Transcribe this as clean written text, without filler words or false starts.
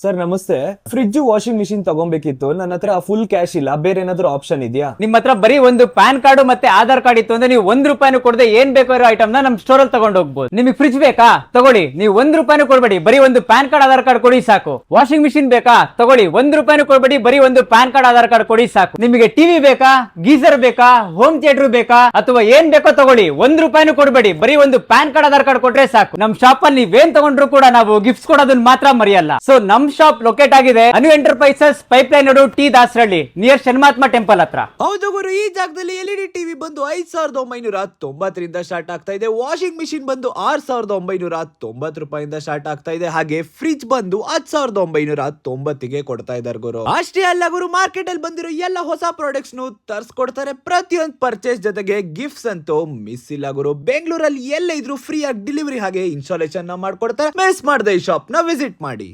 Sir ನಮಸ್ತೆ. Fridge washing machine ತಗೊಬೇಕಿತ್ತು. ನನ್ನ ಹತ್ರ ಫುಲ್ ಕ್ಯಾಶ್ ಇಲ್ಲ, ಬೇರೆ ಏನಾದ್ರು ಆಪ್ಷನ್ ಇದೆಯಾ? ನಿಮ್ ಹತ್ರ ಬರೀ ಒಂದು ಪ್ಯಾನ್ ಕಾರ್ಡ್ ಮತ್ತೆ ಆಧಾರ್ ಕಾರ್ಡ್ ಇತ್ತು ಅಂದ್ರೆ ನೀವು ₹1 ಕೊಡದೆ ಏನ್ ಬೇಕೋ ಇರೋ ಐಟಮ್ ನ ನಮ್ ಸ್ಟೋರ್ ಅಲ್ಲಿ ತಗೊಂಡು ಹೋಗ್ಬೋದು. ನಿಮಗೆ ಫ್ರಿಡ್ಜ್ ಬೇಕಾ ತಗೊಳ್ಳಿ, ನೀವು ₹1 ಕೊಡ್ಬೇಡಿ, ಬರೀ ಒಂದು ಪ್ಯಾನ್ ಕಾರ್ಡ್ ಆಧಾರ್ ಕಾರ್ಡ್ ಕೊಡಿ ಸಾಕು. ವಾಷಿಂಗ್ ಮಿಷಿನ್ ಬೇಕಾ ತಗೊಳ್ಳಿ, ₹1 ಕೊಡ್ಬೇಡಿ, ಬರೀ ಒಂದು ಪ್ಯಾನ್ ಕಾರ್ಡ್ ಆಧಾರ್ ಕಾರ್ಡ್ ಕೊಡಿ ಸಾಕು. ನಿಮಗೆ ಟಿವಿ ಬೇಕಾ, ಗೀಸರ್ ಬೇಕಾ, ಹೋಮ್ ಥಿಯೇಟರ್ ಬೇಕಾ, ಅಥವಾ ಏನ್ ಬೇಕೋ ತಗೊಳ್ಳಿ, ₹1 ಕೊಡ್ಬೇಡಿ, ಬರೀ ಒಂದು ಪ್ಯಾನ್ ಕಾರ್ಡ್ ಆಧಾರ್ ಕಾರ್ಡ್ ಕೊಟ್ರೆ ಸಾಕು. ನಮ್ ಶಾಪ್ ಅಲ್ಲಿ ನೀವೇನ್ ತಗೊಂಡ್ರು ಕೂಡ ನಾವು ಗಿಫ್ಟ್ಸ್ ಕೊಡೋದನ್ನ ಮಾತ್ರ ಮರೆಯಲ್ಲ. ಸೊ ನಮ್ ಶಾಪ್ ಲೊಕೇಟ್ ಆಗಿದೆ Anu enterprises, pipeline road, T Dasarahalli, near ಶನ್ಮಾತ್ಮ ಟೆಂಪಲ್ ಹತ್ರ. ಹೌದು ಗುರು, ಈ ಜಾಗದಲ್ಲಿ LED ಟಿವಿ ಬಂದು 5,990 ಸ್ಟಾರ್ಟ್ ಆಗ್ತಾ ಇದೆ. ವಾಷಿಂಗ್ ಮಿಷಿನ್ ಬಂದು ₹6,990 ಸ್ಟಾರ್ಟ್ ಆಗ್ತಾ ಇದೆ. ಹಾಗೆ ಫ್ರಿಡ್ಜ್ ಬಂದು 10,990 ಕೊಡ್ತಾ ಇದ್ದಾರೆ ಗುರು. ಅಷ್ಟೇ ಅಲ್ಲ ಗುರು, ಮಾರ್ಕೆಟ್ ಅಲ್ಲಿ ಬಂದಿರೋ ಎಲ್ಲ ಹೊಸ ಪ್ರಾಡಕ್ಟ್ಸ್ ತರಿಸ್ಕೊಡ್ತಾರೆ. ಪ್ರತಿಯೊಂದು ಪರ್ಚೇಸ್ ಜೊತೆಗೆ ಗಿಫ್ಟ್ಸ್ ಅಂತೂ ಮಿಸ್ ಇಲ್ಲ ಗುರು. ಬೆಂಗಳೂರಲ್ಲಿ ಎಲ್ಲ ಇದ್ರು ಫ್ರೀ ಆಗಿ ಡೆಲಿವರಿ ಹಾಗೆ ಇನ್ಸ್ಟಾಲೇಷನ್ ಮಾಡ್ಕೊಡ್ತಾರೆ. ಮಿಸ್ ಮಾಡದೆ ಈ ಶಾಪ್ ನ ವಿಸಿಟ್ ಮಾಡಿ.